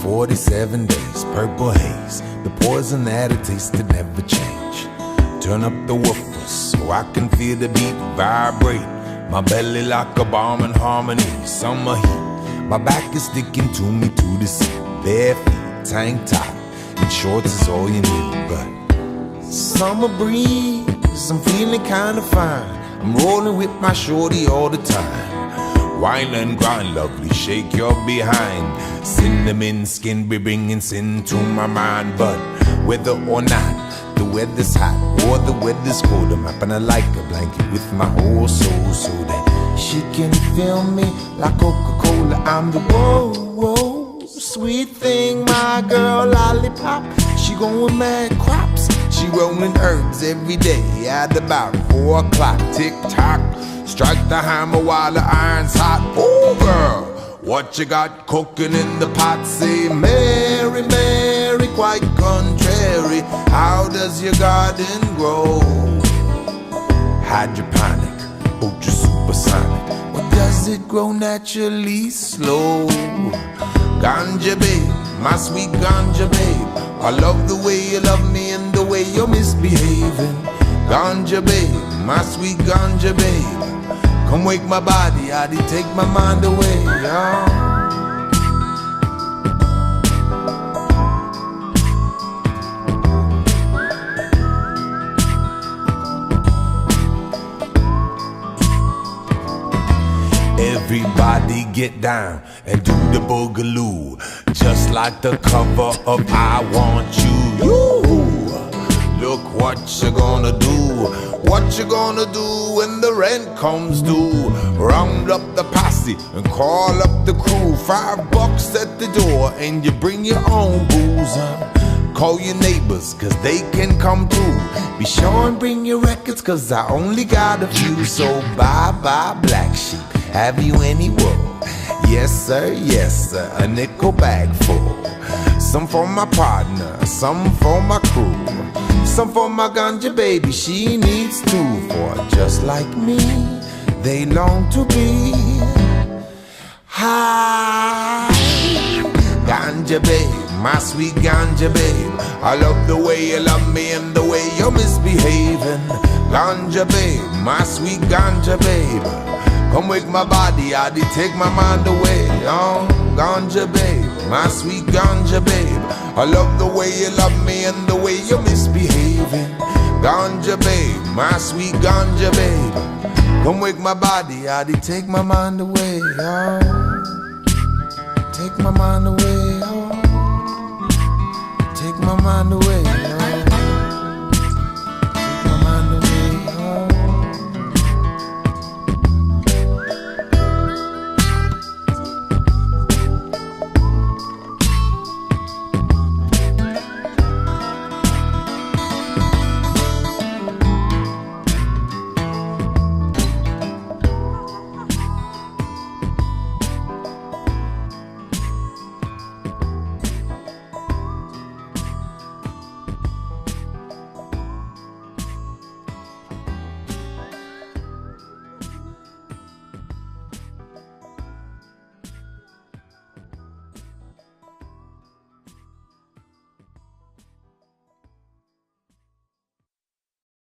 47 days, purple haze, the poison that it tasted never change. Turn up the woofers so I can feel the beat vibrate. My belly like a bomb in harmony, summer heat. My back is sticking to me to the seat. Bare feet, tank top, and shorts is all you need. But summer breeze, I'm feeling kinda fine. I'm rolling with my shorty all the time. Wine and grind, lovely, shake your behind. Cinnamon skin be bringing sin to my mind. But whether or not the weather's hot or the weather's cold, I'm up and I like a blanket with my whole soul, so that she can feel me like Coca Cola I'm the whoa, sweet thing, my girl lollipop. She going mad crops, she rolling herbs every day at about 4 o'clock. Tick tock, strike the hammer while the iron's hot. Oh girl, what you got cooking in the pot? Say Mary, Mary, quite contrary, how does your garden grow? Hydroponic, ultra supersonic, or does it grow naturally slow? Ganja babe, my sweet ganja babe, I love the way you love me and the way you're misbehaving. Ganja babe, my sweet ganja babe, come wake my body, I did take my mind away, yeah. Everybody get down and do the boogaloo, just like the cover of I Want You. Look what you gonna do, what you gonna do when the rent comes due. Round up the posse and call up the crew. $5 at the door and you bring your own booze. Call your neighbors cause they can come too. Be sure and bring your records cause I only got a few. So bye bye black sheep, have you any wool? Yes sir, a nickel bag full. Some for my partner, some for my crew, some for my ganja baby, she needs two. For just like me, they long to be high. Ganja babe, my sweet ganja babe, I love the way you love me and the way you're misbehaving. Ganja babe, my sweet ganja babe, come wake my body, I did take my mind away. Oh, ganja babe, my sweet ganja babe, I love the way you love me and the way you're misbehaving. Ganja babe, my sweet ganja babe, come wake my body, I did take my mind away. Oh, take my mind away.